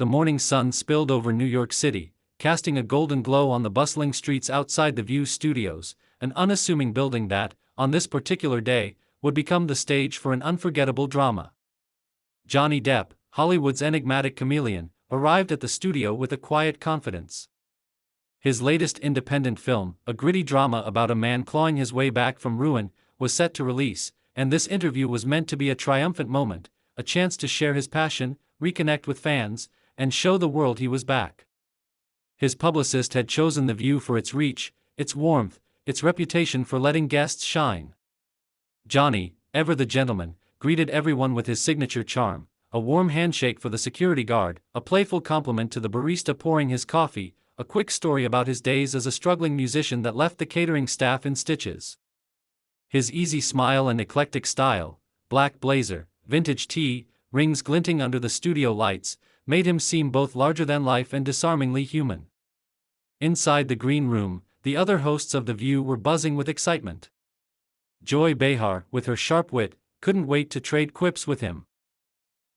The morning sun spilled over New York City, casting a golden glow on the bustling streets outside the View Studios, an unassuming building that, on this particular day, would become the stage for an unforgettable drama. Johnny Depp, Hollywood's enigmatic chameleon, arrived at the studio with a quiet confidence. His latest independent film, a gritty drama about a man clawing his way back from ruin, was set to release, and this interview was meant to be a triumphant moment, a chance to share his passion, reconnect with fans, and show the world he was back. His publicist had chosen The View for its reach, its warmth, its reputation for letting guests shine. Johnny, ever the gentleman, greeted everyone with his signature charm, a warm handshake for the security guard, a playful compliment to the barista pouring his coffee, a quick story about his days as a struggling musician that left the catering staff in stitches. His easy smile and eclectic style, black blazer, vintage tee, rings glinting under the studio lights, made him seem both larger than life and disarmingly human. Inside the green room, the other hosts of The View were buzzing with excitement. Joy Behar, with her sharp wit, couldn't wait to trade quips with him.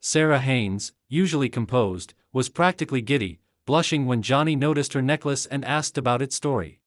Sarah Haynes, usually composed, was practically giddy, blushing when Johnny noticed her necklace and asked about its story.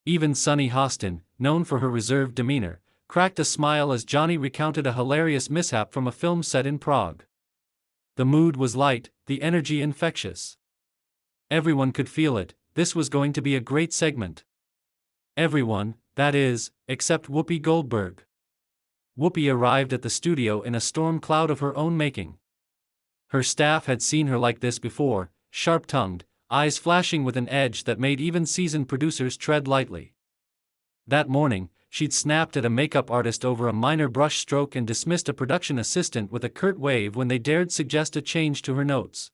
Even Sunny Hostin, known for her reserved demeanor, cracked a smile as Johnny recounted a hilarious mishap from a film set in Prague. The mood was light, the energy infectious. Everyone could feel it, this was going to be a great segment. Everyone, that is, except Whoopi Goldberg. Whoopi arrived at the studio in a storm cloud of her own making. Her staff had seen her like this before, sharp-tongued, eyes flashing with an edge that made even seasoned producers tread lightly. That morning, she'd snapped at a makeup artist over a minor brush stroke and dismissed a production assistant with a curt wave when they dared suggest a change to her notes.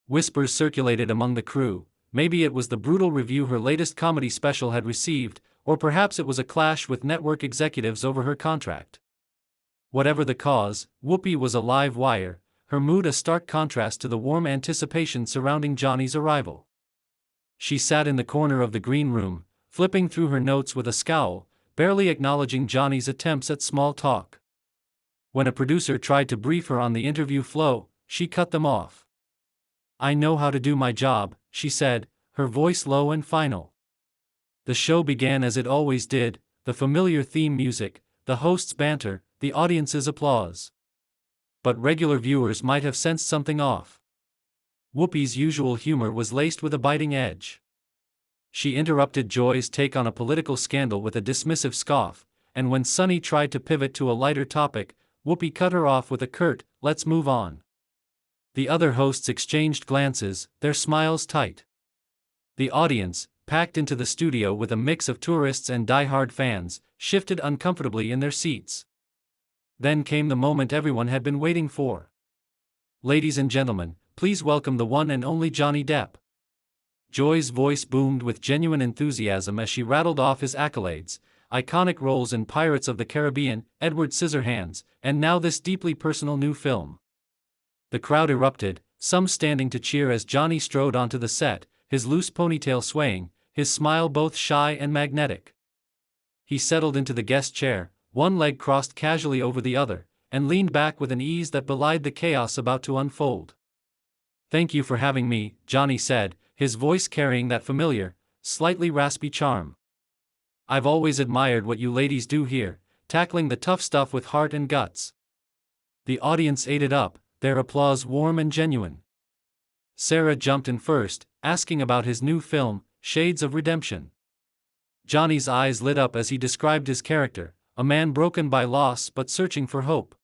Whispers circulated among the crew, maybe it was the brutal review her latest comedy special had received, or perhaps it was a clash with network executives over her contract. Whatever the cause, Whoopi was a live wire, her mood a stark contrast to the warm anticipation surrounding Johnny's arrival. She sat in the corner of the green room, flipping through her notes with a scowl, barely acknowledging Johnny's attempts at small talk. When a producer tried to brief her on the interview flow, she cut them off. "I know how to do my job," she said, her voice low and final. The show began as it always did, the familiar theme music, the host's banter, the audience's applause. But regular viewers might have sensed something off. Whoopi's usual humor was laced with a biting edge. She interrupted Joy's take on a political scandal with a dismissive scoff, and when Sunny tried to pivot to a lighter topic, Whoopi cut her off with a curt, "Let's move on." The other hosts exchanged glances, their smiles tight. The audience, packed into the studio with a mix of tourists and die-hard fans, shifted uncomfortably in their seats. Then came the moment everyone had been waiting for. "Ladies and gentlemen, please welcome the one and only Johnny Depp." Joy's voice boomed with genuine enthusiasm as she rattled off his accolades, iconic roles in Pirates of the Caribbean, Edward Scissorhands, and now this deeply personal new film. The crowd erupted, some standing to cheer as Johnny strode onto the set, his loose ponytail swaying, his smile both shy and magnetic. He settled into the guest chair, one leg crossed casually over the other, and leaned back with an ease that belied the chaos about to unfold. "Thank you for having me," Johnny said, his voice carrying that familiar, slightly raspy charm. "I've always admired what you ladies do here, tackling the tough stuff with heart and guts." The audience ate it up, their applause warm and genuine. Sarah jumped in first, asking about his new film, Shades of Redemption. Johnny's eyes lit up as he described his character, a man broken by loss but searching for hope.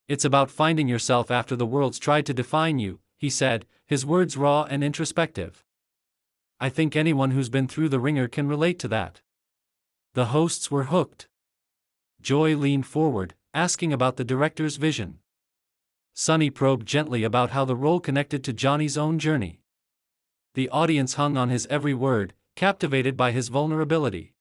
"It's about finding yourself after the world's tried to define you," he said, his words raw and introspective. "I think anyone who's been through the ringer can relate to that." The hosts were hooked. Joy leaned forward, asking about the director's vision. Sunny probed gently about how the role connected to Johnny's own journey. The audience hung on his every word, captivated by his vulnerability.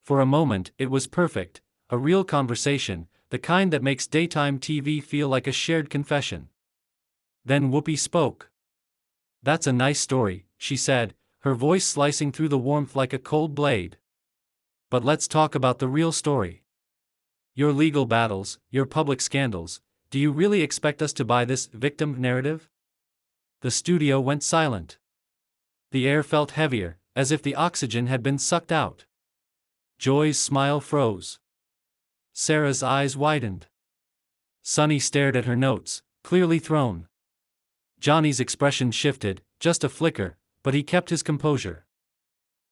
For a moment, it was perfect, a real conversation, the kind that makes daytime TV feel like a shared confession. Then Whoopi spoke. "That's a nice story," she said, her voice slicing through the warmth like a cold blade. "But let's talk about the real story. Your legal battles, your public scandals. Do you really expect us to buy this victim narrative?" The studio went silent. The air felt heavier, as if the oxygen had been sucked out. Joy's smile froze. Sarah's eyes widened. Sunny stared at her notes, clearly thrown. Johnny's expression shifted, just a flicker, but he kept his composure.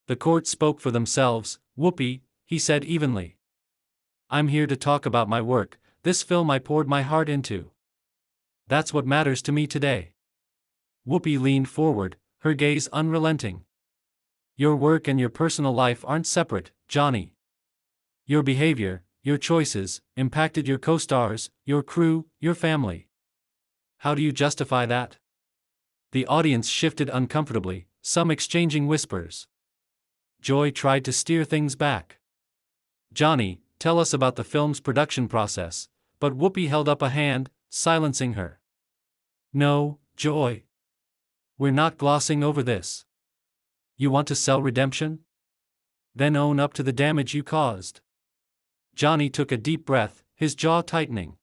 The court spoke for themselves. "Whoopi," he said evenly. "I'm here to talk about my work, this film I poured my heart into. That's what matters to me today." Whoopi leaned forward, her gaze unrelenting. "Your work and your personal life aren't separate, Johnny. Your behavior, your choices, impacted your co-stars, your crew, your family. How do you justify that?" The audience shifted uncomfortably, some exchanging whispers. Joy tried to steer things back. "Johnny, tell us about the film's production process," but Whoopi held up a hand, silencing her. "No, Joy. We're not glossing over this. You want to sell redemption? Then own up to the damage you caused." Johnny took a deep breath, his jaw tightening.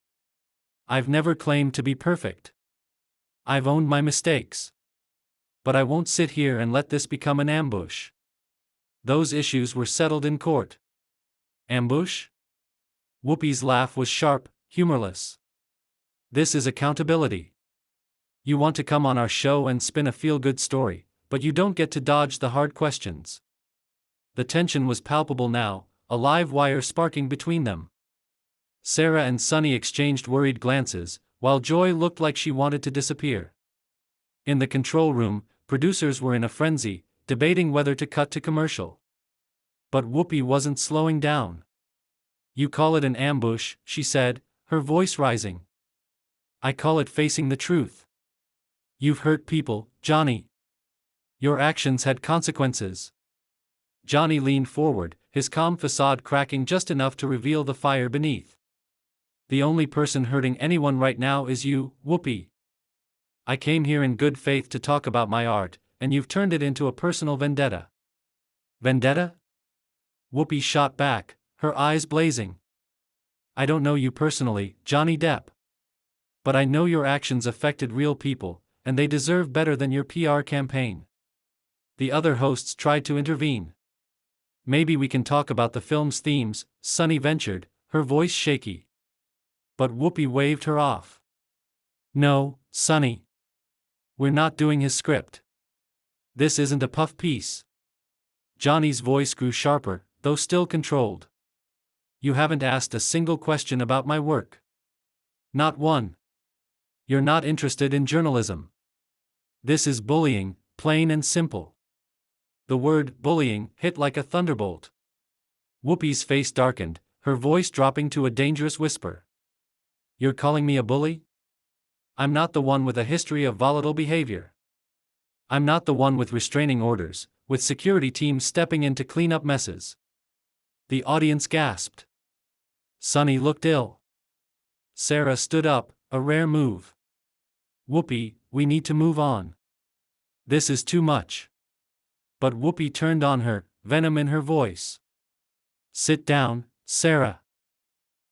"I've never claimed to be perfect. I've owned my mistakes. But I won't sit here and let this become an ambush. Those issues were settled in court." "Ambush?" Whoopi's laugh was sharp, humorless. "This is accountability. You want to come on our show and spin a feel-good story, but you don't get to dodge the hard questions." The tension was palpable now, a live wire sparking between them. Sarah and Sunny exchanged worried glances, while Joy looked like she wanted to disappear. In the control room, producers were in a frenzy, debating whether to cut to commercial. But Whoopi wasn't slowing down. "You call it an ambush," she said, her voice rising. "I call it facing the truth. You've hurt people, Johnny. Your actions had consequences." Johnny leaned forward, his calm facade cracking just enough to reveal the fire beneath. "The only person hurting anyone right now is you, Whoopi. I came here in good faith to talk about my art, and you've turned it into a personal vendetta." "Vendetta?" Whoopi shot back, her eyes blazing. "I don't know you personally, Johnny Depp. But I know your actions affected real people, and they deserve better than your PR campaign." The other hosts tried to intervene. "Maybe we can talk about the film's themes," Sunny ventured, her voice shaky. But Whoopi waved her off. "No, Sunny. We're not doing his script. This isn't a puff piece." Johnny's voice grew sharper, though still controlled. "You haven't asked a single question about my work. Not one. You're not interested in journalism. This is bullying, plain and simple." The word bullying hit like a thunderbolt. Whoopi's face darkened, her voice dropping to a dangerous whisper. "You're calling me a bully? I'm not the one with a history of volatile behavior. I'm not the one with restraining orders, with security teams stepping in to clean up messes." The audience gasped. Sunny looked ill. Sarah stood up, a rare move. "Whoopi, we need to move on. This is too much." But Whoopi turned on her, venom in her voice. "Sit down, Sarah.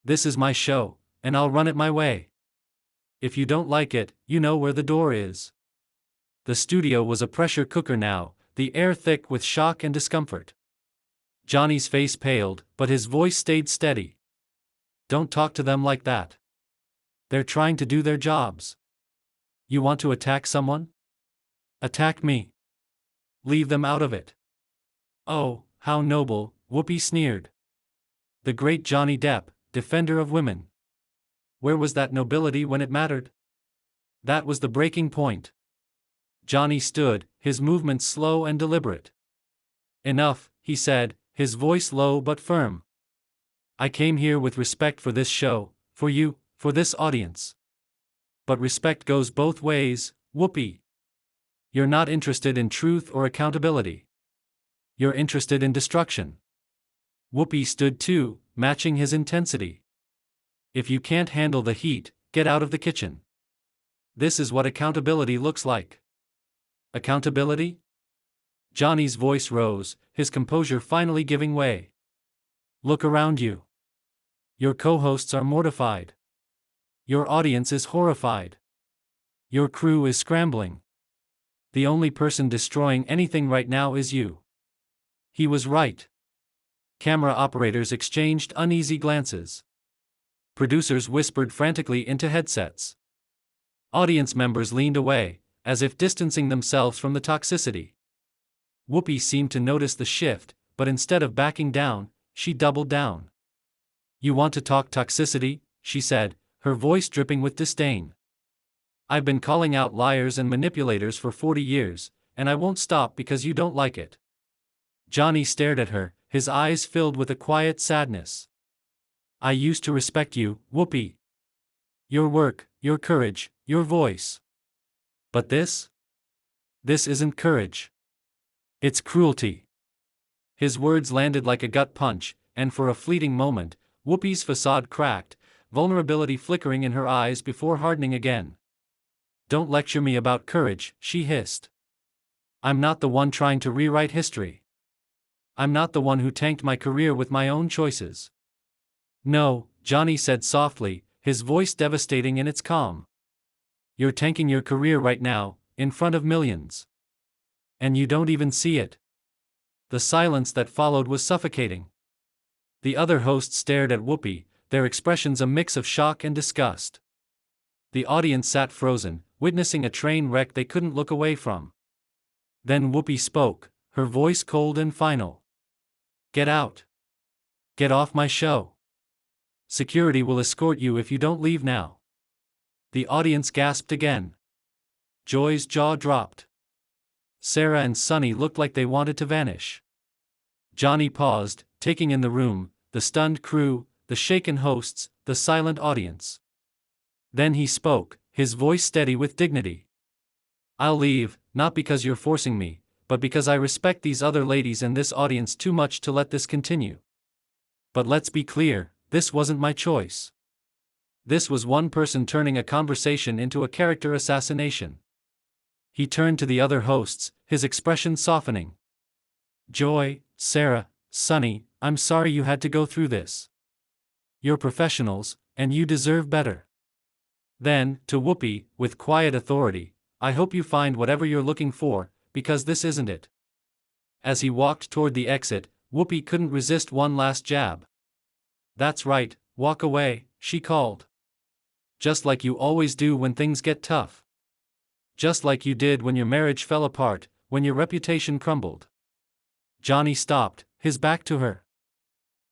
This is my show, and I'll run it my way. If you don't like it, you know where the door is." The studio was a pressure cooker now, the air thick with shock and discomfort. Johnny's face paled, but his voice stayed steady. "Don't talk to them like that. They're trying to do their jobs. You want to attack someone? Attack me. Leave them out of it." "Oh, how noble," Whoopi sneered. "The great Johnny Depp, defender of women. Where was that nobility when it mattered?" That was the breaking point. Johnny stood, his movements slow and deliberate. "Enough," he said, his voice low but firm. "I came here with respect for this show, for you, for this audience. But respect goes both ways, Whoopi. You're not interested in truth or accountability. You're interested in destruction." Whoopi stood too, matching his intensity. "If you can't handle the heat, get out of the kitchen. This is what accountability looks like." "Accountability?" Johnny's voice rose, his composure finally giving way. "Look around you. Your co-hosts are mortified. Your audience is horrified. Your crew is scrambling. The only person destroying anything right now is you. He was right. Camera operators exchanged uneasy glances. Producers whispered frantically into headsets. Audience members leaned away, as if distancing themselves from the toxicity. Whoopi seemed to notice the shift, but instead of backing down, she doubled down. "You want to talk toxicity?" she said, her voice dripping with disdain. "I've been calling out liars and manipulators for 40 years, and I won't stop because you don't like it." Johnny stared at her, his eyes filled with a quiet sadness. "I used to respect you, Whoopi. Your work, your courage, your voice. But this? This isn't courage. It's cruelty." His words landed like a gut punch, and for a fleeting moment, Whoopi's facade cracked, vulnerability flickering in her eyes before hardening again. "Don't lecture me about courage," she hissed. "I'm not the one trying to rewrite history. I'm not the one who tanked my career with my own choices." "No," Johnny said softly, his voice devastating in its calm. "You're tanking your career right now, in front of millions. And you don't even see it." The silence that followed was suffocating. The other hosts stared at Whoopi, their expressions a mix of shock and disgust. The audience sat frozen, witnessing a train wreck they couldn't look away from. Then Whoopi spoke, her voice cold and final. "Get out. Get off my show. Security will escort you if you don't leave now." The audience gasped again. Joy's jaw dropped. Sarah and Sunny looked like they wanted to vanish. Johnny paused, taking in the room, the stunned crew, the shaken hosts, the silent audience. Then he spoke, his voice steady with dignity. "I'll leave, not because you're forcing me, but because I respect these other ladies and this audience too much to let this continue. But let's be clear, this wasn't my choice. This was one person turning a conversation into a character assassination." He turned to the other hosts, his expression softening. "Joy, Sarah, Sunny, I'm sorry you had to go through this. You're professionals, and you deserve better." Then, to Whoopi, with quiet authority, "I hope you find whatever you're looking for, because this isn't it." As he walked toward the exit, Whoopi couldn't resist one last jab. "That's right, walk away," she called. "Just like you always do when things get tough. Just like you did when your marriage fell apart, when your reputation crumbled." Johnny stopped, his back to her.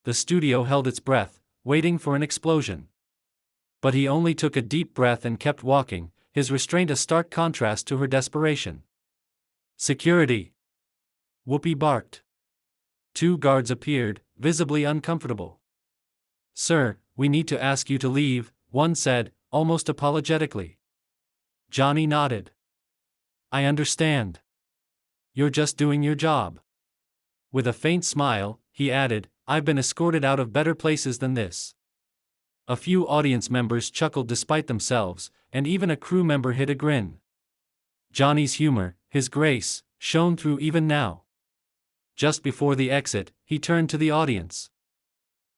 The studio held its breath, waiting for an explosion. But he only took a deep breath and kept walking, his restraint a stark contrast to her desperation. "Security!" Whoopi barked. 2 guards appeared, visibly uncomfortable. "Sir, we need to ask you to leave," one said, almost apologetically. Johnny nodded. "I understand. You're just doing your job." With a faint smile, he added, "I've been escorted out of better places than this." A few audience members chuckled despite themselves, and even a crew member hid a grin. Johnny's humor, his grace, shone through even now. Just before the exit, he turned to the audience.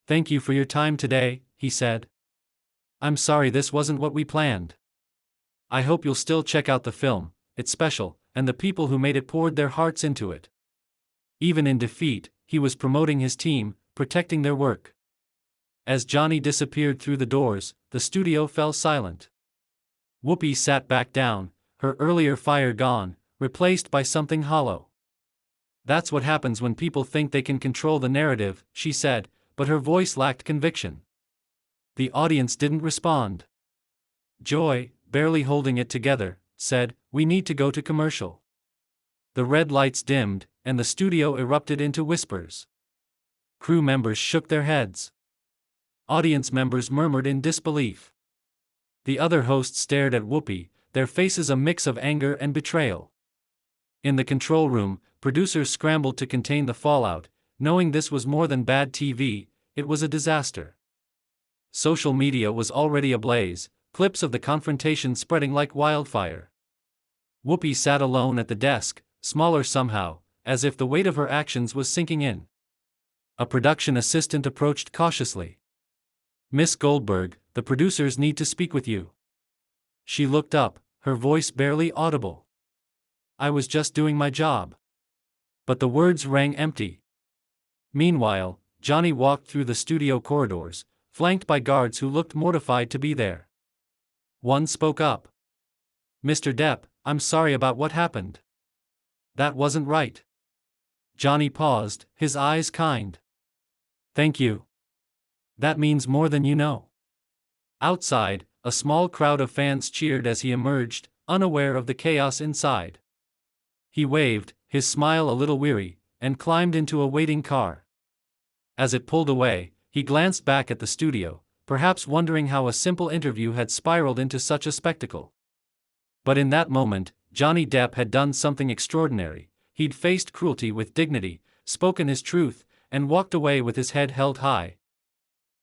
"Thank you for your time today," he said. "I'm sorry this wasn't what we planned. I hope you'll still check out the film, it's special, and the people who made it poured their hearts into it." Even in defeat, he was promoting his team, protecting their work. As Johnny disappeared through the doors, the studio fell silent. Whoopi sat back down, her earlier fire gone, replaced by something hollow. "That's what happens when people think they can control the narrative," she said, but her voice lacked conviction. The audience didn't respond. Joy, barely holding it together, said, "We need to go to commercial." The red lights dimmed, and the studio erupted into whispers. Crew members shook their heads. Audience members murmured in disbelief. The other hosts stared at Whoopi, their faces a mix of anger and betrayal. In the control room, producers scrambled to contain the fallout, knowing this was more than bad TV, it was a disaster. Social media was already ablaze, clips of the confrontation spreading like wildfire. Whoopi sat alone at the desk, smaller somehow, as if the weight of her actions was sinking in. A production assistant approached cautiously. "Miss Goldberg, the producers need to speak with you." She looked up, her voice barely audible. I was just doing my job." But the words rang empty. Meanwhile, Johnny walked through the studio corridors, flanked by guards who looked mortified to be there. One spoke up. "Mr. Depp, I'm sorry about what happened. That wasn't right." Johnny paused, his eyes kind. "Thank you. That means more than you know." Outside, a small crowd of fans cheered as he emerged, unaware of the chaos inside. He waved, his smile a little weary, and climbed into a waiting car. As it pulled away, he glanced back at the studio, perhaps wondering how a simple interview had spiraled into such a spectacle. But in that moment, Johnny Depp had done something extraordinary. He'd faced cruelty with dignity, spoken his truth, and walked away with his head held high,